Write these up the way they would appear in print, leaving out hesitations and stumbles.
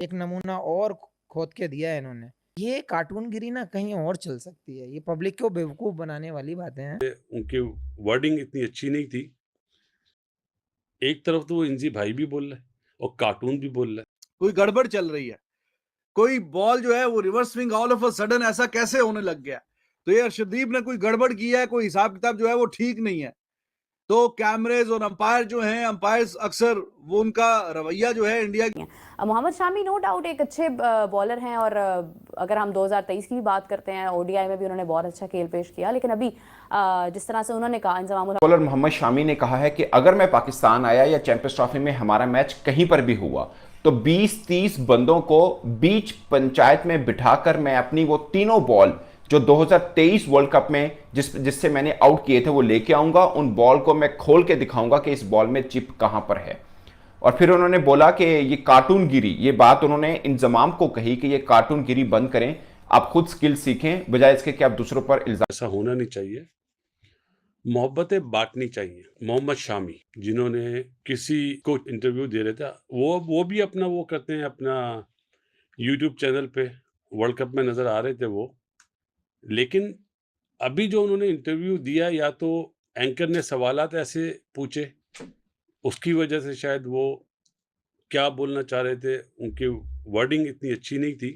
एक नमूना और खोद के दिया है इन्होंने। ये कार्टूनगिरी ना कहीं और चल सकती है। ये पब्लिक को बेवकूफ़ बनाने वाली बातें हैं। उनकी वर्डिंग इतनी अच्छी नहीं थी। एक तरफ तो वो इंजी भाई भी बोल रहा है और कार्टून भी बोल रहा है। कोई गड़बड़ चल रही है। कोई बॉल जो है वो reverse swing all of a sudden ऐसा कैसे होने लग गया? तो ये अर्शदीप ने कोई गड़बड़ की है, कोई हिसाब किताब जो है वो ठीक नहीं है। तो कैमरेज और अंपायर जो हैं, अंपायर्स अक्सर वो उनका रवैया जो है India Mohammed Shami no doubt एक अच्छे बॉलर हैं और अगर हम 2023 की भी बात करते हैं ओडीआई में भी उन्होंने बहुत अच्छा खेल पेश किया, लेकिन अभी जिस तरह से उन्होंने कहा इंजमाम बॉलर मोहम्मद शामी ने कहा है कि अगर मैं पाकिस्तान आया या चैंपियंस ट्रॉफी में हमारा मैच कहीं पर भी हुआ तो 20-30 बंदों को बीच पंचायत में बिठाकर मैं अपनी वो तीनों बॉल जो 2023 वर्ल्ड कप में जिससे मैंने आउट किए थे वो लेके आऊंगा। उन बॉल को मैं खोल के दिखाऊंगा कि इस बॉल में चिप कहां पर है। और फिर उन्होंने बोला कि ये कार्टूनगिरी, ये बात उन्होंने इंजमाम को कही कि ये कार्टूनगिरी बंद करें, आप खुद स्किल सीखें बजाय इसके कि आप दूसरों पर इल्जाम। ऐसा होना नहीं चाहिए। मोहब्बतें बांटनी चाहिए। मोहम्मद शामी जिन्होंने किसी को इंटरव्यू दे रहे थे, वो भी अपना वो करते हैं, अपना यूट्यूब चैनल पे वर्ल्ड कप में नज़र आ रहे थे वो। लेकिन अभी जो उन्होंने इंटरव्यू दिया, या तो एंकर ने सवालात ऐसे पूछे, उसकी वजह से शायद वो क्या बोलना चाह रहे थे, उनकी वर्डिंग इतनी अच्छी नहीं थी।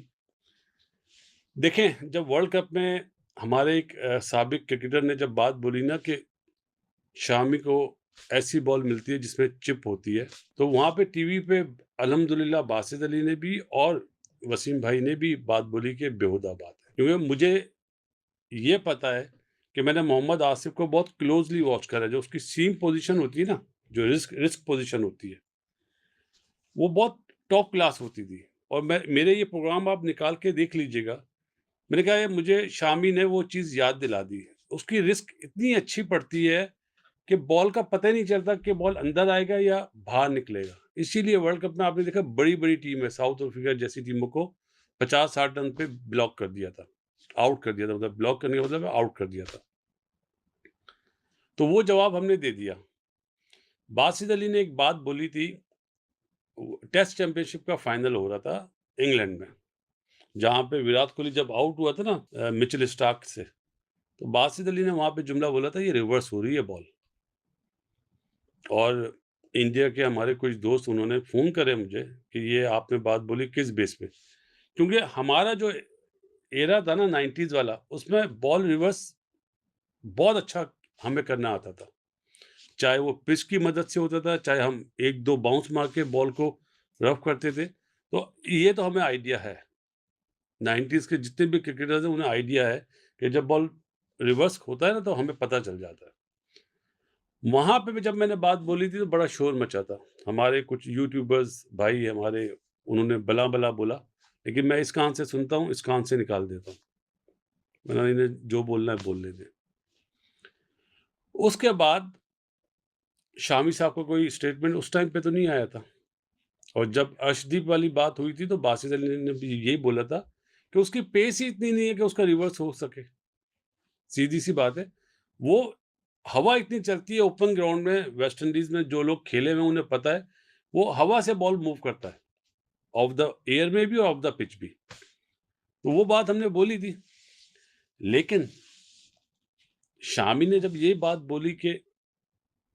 देखें, जब वर्ल्ड कप में हमारे एक साबिक क्रिकेटर ने जब बात बोली ना कि शामी को ऐसी बॉल मिलती है जिसमें चिप होती है, तो वहाँ पे टीवी पे अल्हम्दुलिल्लाह बासित अली ने भी और वसीम भाई ने भी बात बोली कि बेहुदा बात है। क्योंकि मुझे ये पता है कि मैंने मोहम्मद आसिफ को बहुत क्लोजली वॉच करा है। जो उसकी सीम पोजीशन होती है ना, जो रिस्क रिस्क पोजीशन होती है, वो बहुत टॉप क्लास होती थी। और मेरे ये प्रोग्राम आप निकाल के देख लीजिएगा। मैंने कहा ये मुझे शामी ने वो चीज़ याद दिला दी है। उसकी रिस्क इतनी अच्छी पड़ती है कि बॉल का पता ही नहीं चलता कि बॉल अंदर आएगा या बाहर निकलेगा। इसीलिए वर्ल्ड कप में आपने देखा बड़ी-बड़ी टीम है, साउथ अफ्रीका जैसी टीमों को 50-60 रन पे ब्लॉक कर दिया था, आउट कर दिया था। मतलब ब्लॉक करने का मतलब आउट कर दिया था। तो वो जवाब हमने दे दिया। बासित अली ने एक बात बोली थी, टेस्ट चैंपियनशिप का फाइनल हो रहा था इंग्लैंड में, जहाँ पे विराट कोहली जब आउट हुआ था ना मिचेल स्टार्क से, तो बासित अली ने वहाँ पे जुमला बोला था, ये रिवर्स हो रही है बॉल। और इंडिया के हमारे कुछ दोस्त उन्होंने फ़ोन करे मुझे कि ये आपने बात बोली किस बेस पे? क्योंकि हमारा जो एरा था ना 90s वाला, उसमें बॉल रिवर्स बहुत अच्छा हमें करना आता था। चाहे वो पिच की मदद से होता था, चाहे हम 1-2 बाउंस मार के बॉल को रफ करते थे। तो ये तो हमें आइडिया है। 90s के जितने भी क्रिकेटर्स हैं उन्हें आइडिया है कि जब बॉल रिवर्स होता है ना तो हमें पता चल जाता है। वहाँ पे भी जब मैंने बात बोली थी तो बड़ा शोर मचा था। हमारे कुछ यूट्यूबर्स भाई हमारे, उन्होंने भला-भला बोला, लेकिन मैं इस कान से सुनता हूँ, इस कान से निकाल देता हूँ। मैंने इन्हें जो बोलना है बोलने दें। उसके बाद शामी साहब का कोई स्टेटमेंट उस टाइम पे तो नहीं आया था। और जब अर्शदीप वाली बात हुई थी तो बासित अली ने भी यही बोला था कि उसकी पेस ही इतनी नहीं है कि उसका रिवर्स हो सके। सीधी-सी बात है। वो हवा इतनी चलती है ओपन ग्राउंड में, वेस्ट इंडीज़ में जो लोग खेले हुए हैं उन्हें पता है, वो हवा से बॉल मूव करता है, ऑफ द एयर में भी और ऑफ द पिच भी। तो वो बात हमने बोली थी। लेकिन शामी ने जब ये बात बोली कि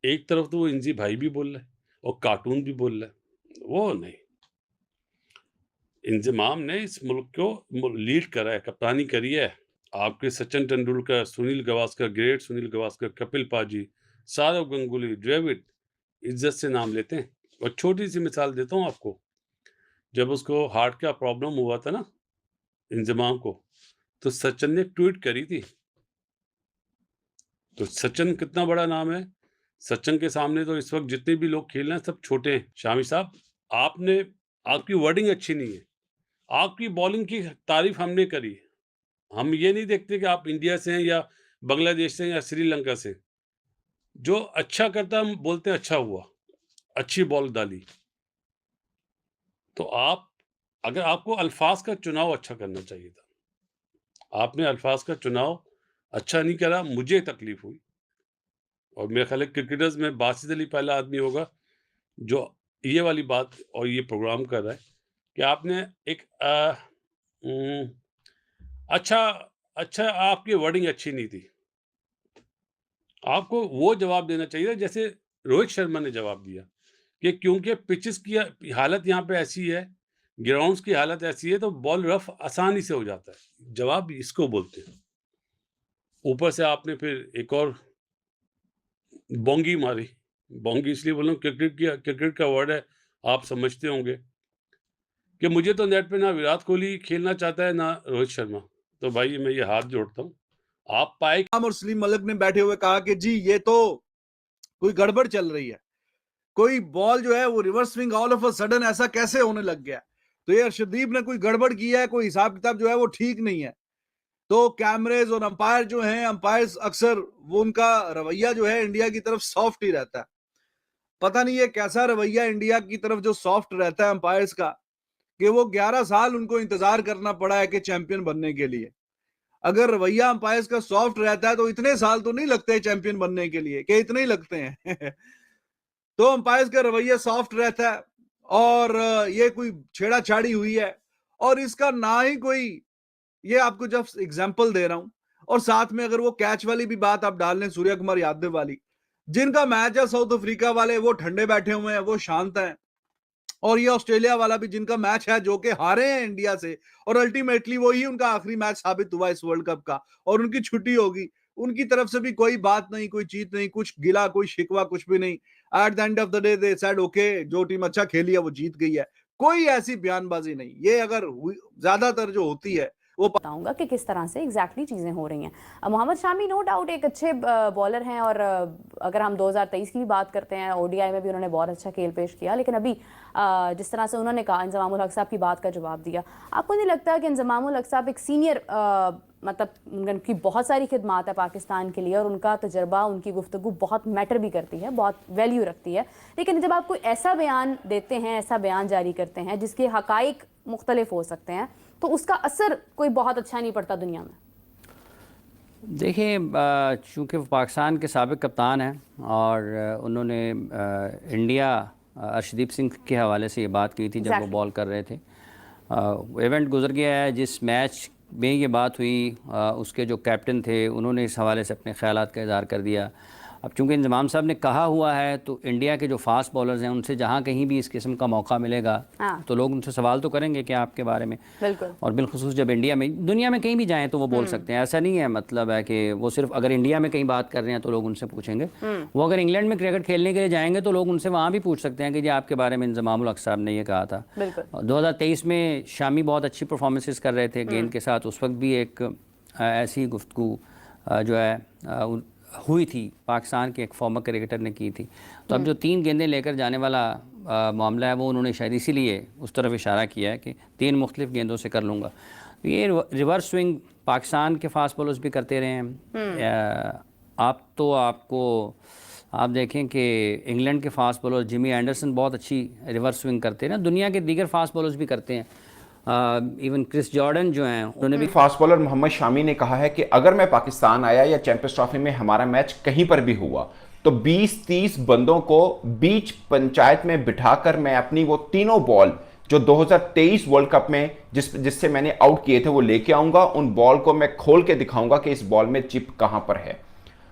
एक तरफ तो वो इंजी भाई भी बोल रहा है और कार्टून भी बोल रहा है, वो नहीं। इंज़माम ने इस मुल्क को लीड करा है, कप्तानी करी है। आपके सचिन तेंदुलकर, सुनील गावस्कर, ग्रेट सुनील गावस्कर, कपिल पाजी, सौरव गंगुली, द्रविड़ इज्जत से नाम लेते हैं। और छोटी-सी मिसाल देता हूँ आपको, जब उसको हार्ट का प्रॉब्लम हुआ था ना इंज़माम को, तो सचिन ने एक ट्वीट करी थी। तो सचिन कितना बड़ा नाम है, सचिन के सामने तो इस वक़्त जितने भी लोग खेल रहे हैं सब छोटे हैं। शामी साहब, आपने आपकी वर्डिंग अच्छी नहीं है। आपकी बॉलिंग की तारीफ़ हमने करी। हम ये नहीं देखते कि आप इंडिया से हैं या बांग्लादेश से हैं या श्रीलंका से। जो अच्छा करता है हम बोलते हैं अच्छा हुआ, अच्छी बॉल डाली। तो आप, अगर आपको अल्फ़ाज़ का चुनाव अच्छा करना चाहिए था। आपने अल्फ़ाज़ का चुनाव अच्छा नहीं करा, मुझे तकलीफ़ हुई। और मेरा ख़्याल है क्रिकेटर्स में बासित अली पहला आदमी होगा जो ये वाली बात और ये प्रोग्राम कर रहा है कि आपने एक अच्छा आपकी वर्डिंग अच्छी नहीं थी। आपको वो जवाब देना चाहिए जैसे रोहित शर्मा ने जवाब दिया कि क्योंकि पिचेस की हालत यहाँ पे ऐसी है, ग्राउंड्स की हालत ऐसी है, तो बॉल रफ आसानी से हो जाता है। जवाब इसको बोलते हैं। ऊपर से आपने फिर एक और बोंगी मारी। बोंगी इसलिए बोल रहा हूँ, क्रिकेट का वर्ड है, आप समझते होंगे कि मुझे तो नेट पे ना विराट कोहली खेलना चाहता है ना रोहित शर्मा। तो भाई मैं ये हाथ जोड़ता हूँ, आप पाए और सलीम मलिक ने बैठे हुए कहा कि जी ये तो कोई गड़बड़ चल रही है, कोई बॉल जो है वो reverse swing all of a sudden ऐसा कैसे होने लग गया। तो ये अर्शदीप ने कोई गड़बड़ किया है, कोई हिसाब किताब जो है वो ठीक नहीं है। तो कैमरेज और अंपायर जो हैं, अंपायर्स अक्सर वो उनका रवैया जो है इंडिया की तरफ सॉफ्ट ही रहता है। पता नहीं ये कैसा रवैया इंडिया की तरफ जो सॉफ्ट रहता है अंपायर्स का, कि वो 11 साल उनको इंतजार करना पड़ा है कि चैंपियन बनने के लिए। अगर रवैया अंपायर्स का सॉफ्ट रहता है तो इतने साल तो नहीं लगते चैंपियन बनने के लिए, कि इतने ही लगते हैं। तो अंपायर्स का रवैया सॉफ्ट रहता है और ये कोई छेड़ाछाड़ी हुई है और इसका ना ही कोई, ये आपको जब एग्जांपल दे रहा हूं। और साथ में अगर वो कैच वाली भी बात आप डाल लें, सूर्य कुमार यादव वाली, जिनका मैच है साउथ अफ्रीका वाले वो ठंडे बैठे हुए हैं, वो शांत हैं। और ये ऑस्ट्रेलिया वाला भी जिनका मैच है, जो कि हारे हैं इंडिया से, और अल्टीमेटली वही उनका आखिरी मैच साबित हुआ इस वर्ल्ड कप का, और उनकी छुट्टी होगी। उनकी तरफ से भी कोई बात नहीं, कोई चीज नहीं, कुछ गिला, कोई शिकवा, कुछ भी नहीं। At the end of the day they said okay, जो टीम अच्छा खेली है वो जीत गई है। कोई ऐसी बयानबाजी नहीं। ये अगर ज्यादातर जो होती है वो बताऊंगा कि किस तरह से एग्जैक्टली चीज़ें हो रही हैं। मोहम्मद शामी नो डाउट एक अच्छे बॉलर हैं और अगर हम 2023 की भी बात करते हैं, ओडीआई में भी उन्होंने बहुत अच्छा खेल पेश किया, लेकिन अभी जिस तरह से उन्होंने कहा, इंजमामुल हक साहब की बात का जवाब दिया, आपको नहीं लगता कि इंजमामुल हक साहब एक सीनियर, मतलब उनकी बहुत सारी खिदमात है पाकिस्तान के लिए और उनका तजर्बा, उनकी गुफ्तगू बहुत मैटर भी करती है, बहुत वैल्यू रखती है, लेकिन जब आप कोई ऐसा बयान देते हैं, ऐसा बयान जारी करते हैं जिसके हकाइक मुख्तलिफ हो सकते हैं, तो उसका असर कोई बहुत अच्छा नहीं पड़ता दुनिया में। देखिए, चूँकि वो पाकिस्तान के साबिक कप्तान हैं और उन्होंने इंडिया अर्शदीप सिंह के हवाले से ये बात की थी जब वो बॉल कर रहे थे। इवेंट गुजर गया है, जिस मैच में ये बात हुई उसके जो कैप्टन थे उन्होंने इस हवाले से अपने ख्यालात का इज़हार कर दिया। अब चूँकि इंजमाम साहब ने कहा हुआ है, तो इंडिया के जो फास्ट बॉलर्स हैं उनसे जहाँ कहीं भी इस किस्म का मौका मिलेगा तो लोग उनसे सवाल तो करेंगे कि आपके बारे में। बिल्कुल। और बिलखुसूस जब इंडिया में, दुनिया में कहीं भी जाएँ तो वो बोल सकते हैं। ऐसा नहीं है, मतलब है कि वो सिर्फ अगर इंडिया में कहीं बात कर रहे हैं तो लोग उनसे पूछेंगे। वो अगर इंग्लैंड में क्रिकेट खेलने के लिए जाएंगे तो लोग उनसे वहाँ भी पूछ सकते हैं कि जी आपके बारे में इंजमामुल हक साहब ने ये कहा था। 2023 में शामी बहुत अच्छी परफॉर्मेंसेस कर रहे थे गेंद के साथ। उस वक्त भी एक ऐसी गुफ्तगू जो है हुई थी, पाकिस्तान के एक फॉर्मर क्रिकेटर ने की थी। तो अब जो 3 गेंदें लेकर जाने वाला मामला है, वो उन्होंने शायद इसीलिए उस तरफ इशारा किया है कि 3 मुख्तलिफ गेंदों से कर लूँगा। ये रिवर्स स्विंग पाकिस्तान के फास्ट बॉलर्स भी करते रहे हैं। आप देखें कि इंग्लैंड के फास्ट बॉलर जिमी एंडरसन बहुत अच्छी रिवर्स स्विंग करते हैं ना, दुनिया के दीगर फास्ट बॉलर्स भी करते हैं। इवन क्रिस जॉर्डन जो हैं उन्होंने भी। फास्ट बॉलर मोहम्मद शामी ने कहा है कि अगर मैं पाकिस्तान आया या चैंपियंस ट्रॉफी में हमारा मैच कहीं पर भी हुआ तो 20-30 बंदों को बीच पंचायत में बिठाकर मैं अपनी वो तीनों बॉल जो 2023 वर्ल्ड कप में जिससे मैंने आउट किए थे वो लेके आऊंगा। उन बॉल को मैं खोल के दिखाऊंगा कि इस बॉल में चिप कहां पर है।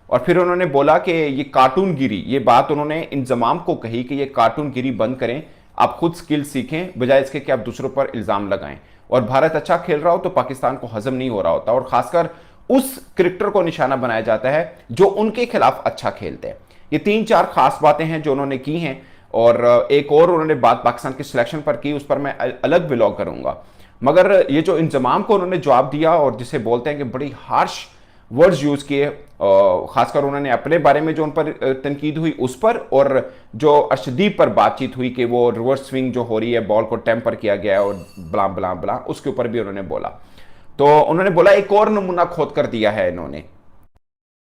और फिर उन्होंने बोला कि ये कार्टूनगिरी, ये बात उन्होंने इंजमाम को कही कि ये कार्टूनगिरी बंद करें, आप खुद स्किल सीखें बजाय इसके कि आप दूसरों पर इल्जाम लगाएं। और भारत अच्छा खेल रहा हो तो पाकिस्तान को हजम नहीं हो रहा होता, और खासकर उस क्रिकेटर को निशाना बनाया जाता है जो उनके खिलाफ अच्छा खेलते हैं। ये 3-4 खास बातें हैं जो उन्होंने की हैं। और एक और उन्होंने बात पाकिस्तान की सिलेक्शन पर की, उस पर मैं अलग व्लॉग करूंगा। मगर ये जो इंजमाम को उन्होंने जवाब दिया और जिसे बोलते हैं कि बड़ी हार्श वर्ड्स यूज किए, खासकर उन्होंने अपने बारे में जो उन पर तनकीद हुई उस पर, और जो अर्शदीप पर बातचीत हुई कि वो रिवर्स स्विंग जो हो रही है, बॉल को टेम्पर किया गया और ब्ला ब्ला ब्ला, उसके ऊपर भी उन्होंने बोला। तो उन्होंने बोला एक और नमूना खोद कर दिया है इन्होंने।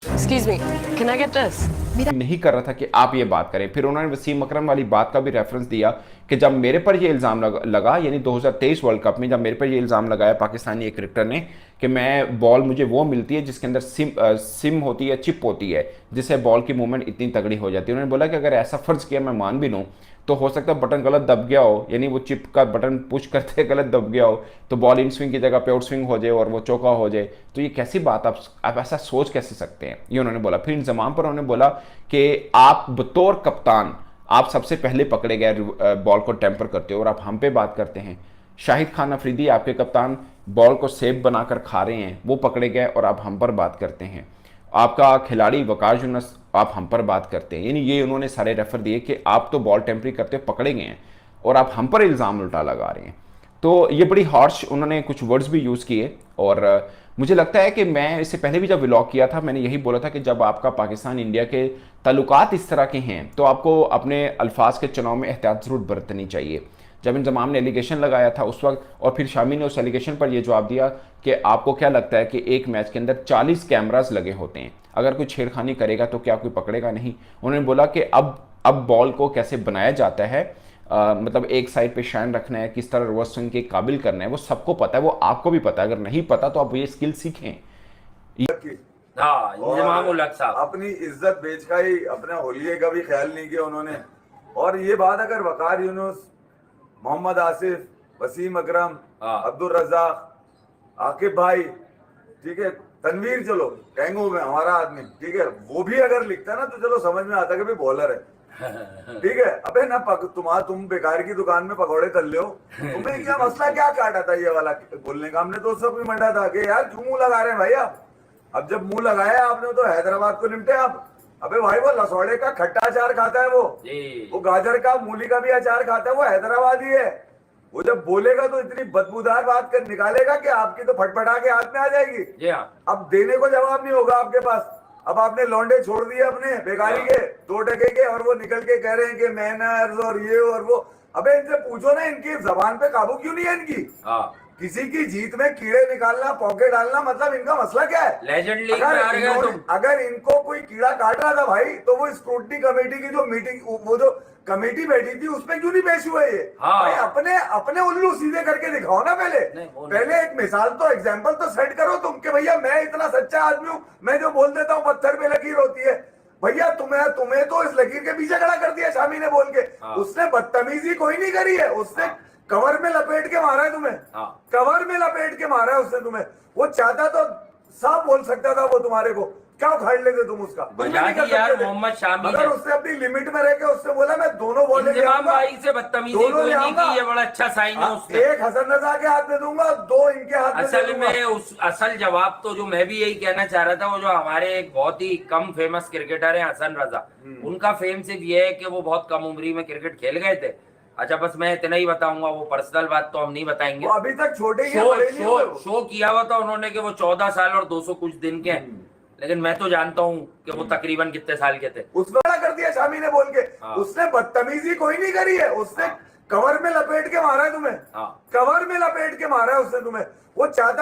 Excuse me, can I get this? नहीं कर रहा था कि आप ये बात करें। फिर उन्होंने वसीम अकरम वाली बात का भी रेफरेंस दिया कि जब मेरे पर ये इल्ज़ाम लगा यानी 2023 वर्ल्ड कप में जब मेरे पर ये इल्ज़ाम लगाया पाकिस्तानी एक क्रिकेटर ने कि मैं बॉल मुझे वो मिलती है जिसके अंदर सिम होती है, चिप होती है, जिससे बॉल की मूवमेंट इतनी तगड़ी हो जाती है। उन्होंने बोला कि अगर ऐसा फ़र्ज़ किया मैं मान भी लूँ तो हो सकता है बटन गलत दब गया हो, यानी वो चिप का बटन पुश करते गलत दब गया हो, तो बॉल इन स्विंग की जगह पे आउट स्विंग हो जाए और वो चौका हो जाए। तो ये कैसी बात, आप ऐसा सोच कैसे सकते हैं, ये उन्होंने बोला। फिर इंजमाम पर उन्होंने बोला कि आप बतौर कप्तान आप सबसे पहले पकड़े गए बॉल को टेम्पर करते हो और आप हम पे बात करते हैं। शाहिद खान अफरीदी आपके कप्तान बॉल को सेफ बनाकर खा रहे हैं, वो पकड़े गए और आप हम पर बात करते हैं। आपका खिलाड़ी वकार यूनुस, आप हम पर बात करते हैं। यानी ये उन्होंने सारे रेफर दिए कि आप तो बॉल टेम्परी करते पकड़े गए हैं और आप हम पर इल्ज़ाम उल्टा लगा रहे हैं। तो ये बड़ी हार्श उन्होंने कुछ वर्ड्स भी यूज़ किए। और मुझे लगता है कि मैं इससे पहले भी जब व्लॉग किया था मैंने यही बोला था कि जब आपका पाकिस्तान इंडिया के ताल्लुकात इस तरह के हैं तो आपको अपने अल्फाज के चुनाव में एहतियात ज़रूर बरतनी चाहिए। जब इंजमाम ने एलिगेशन लगाया था उस वक्त, और फिर शामी ने उस एलिगेशन पर यह जवाब दिया कि आपको क्या लगता है कि एक मैच के अंदर 40 कैमरास लगे होते हैं, अगर कोई छेड़खानी करेगा तो क्या कोई पकड़ेगा नहीं। उन्होंने बोला कि अब बॉल को कैसे बनाया जाता है, मतलब एक साइड पे शाइन रखना है, किस तरह रिवर्स स्विंग के काबिल करना है, वो सबको पता है, वो आपको भी पता है। अगर नहीं पता तो आप ये स्किल सीखें। हाँ, इंजमाम उल हक साहब अपनी इज्जत बेच का ही अपने होलिये का भी ख्याल नहीं किया उन्होंने। और ये बात अगर वकार यूनुस, मोहम्मद आसिफ, वसीम अकरम, अब्दुल रज़ाक, आकिब भाई, ठीक है, तनवीर, चलो टेंगू में हमारा आदमी, ठीक है, वो भी अगर लिखता ना तो चलो समझ में आता कि भाई बॉलर है, ठीक है। अबे ना तुम बेकार की दुकान में पकौड़े तल लो, तुम्हें क्या मसला, क्या काटा था ये वाला बोलने का? हमने तो सब भी मंडा था कि यार क्यों मुंह लगा रहे हैं भाई आप। अब जब मुंह लगाया आपने तो हैदराबाद को निपटे आप। अबे भाई वो लसौड़े का खट्टा अचार खाता है, वो गाजर का मूली का भी अचार खाता है, वो हैदराबादी है। वो जब बोलेगा तो इतनी बदबूदार बात कर निकालेगा कि आपकी तो फटफटा के हाथ में आ जाएगी। जी हाँ। अब देने को जवाब नहीं होगा आपके पास। अब आपने लौंडे छोड़ दिए अपने बेकारी के 2 टके के, और वो निकल के कह रहे हैं कि मैनर्स और ये और वो। अबे इनसे पूछो ना, इनकी जबान पे काबू क्यों नहीं है इनकी? किसी की जीत में कीड़े निकालना, पौके डालना, मतलब इनका मसला क्या है? लेजेंड लीग में आ गए तुम। अगर इनको कोई कीड़ा काट रहा था भाई तो वो स्क्रूटनी कमेटी की जो मीटिंग, वो जो कमेटी बैठी थी उसमें क्यों नहीं पेश हुए ये? भाई अपने उल्लू सीधे करके दिखाओ ना पहले एक मिसाल तो, एग्जाम्पल तो सेट करो तुम कि भैया मैं इतना सच्चा आदमी हूँ, मैं जो बोल देता हूँ पत्थर पे लकीर होती है। भैया तुम्हें तो इस लकीर के पीछे खड़ा कर दिया शामी ने बोल के। उसने बदतमीजी कोई नहीं करी है, उसने कवर में लपेट के मारा है तुम्हें, कवर में लपेट के मारा है उसने तुम्हें। वो चाहता तो सब बोल सकता था वो तुम्हारे को, क्या उखाड़ लेते तुम उसका? यार मोहम्मद शामी अगर उसने अपनी लिमिट में रह के उसने बोला मैं दोनों बॉल भाई से बदतमीजी कोई नहीं की, ये बड़ा अच्छा साइन है उसने। एक हसन रजा के हाथ में दूंगा, 2 इनके हाथ में। असल में असल जवाब तो जो मैं भी यही कहना चाह रहा था, वो जो हमारे एक बहुत ही कम फेमस क्रिकेटर है हसन रजा, उनका फेम सिर्फ ये है कि वो बहुत कम उम्री में क्रिकेट खेल गए थे। अच्छा बस मैं इतना ही बताऊंगा, वो पर्सनल बात तो हम नहीं बताएंगे। अभी तक छोटे शो किया हुआ था उन्होंने कि वो 14 साल और 200 कुछ दिन के, लेकिन मैं तो जानता हूँ कि वो तकरीबन कितने साल के थे। उसने बड़ा कर दिया शामी ने बोल के। उसने बदतमीजी कोई नहीं करी है, उसने कवर में लपेट के मारा है तुम्हें, कवर में लपेट के मारा है उसने तुम्हें। वो चाहता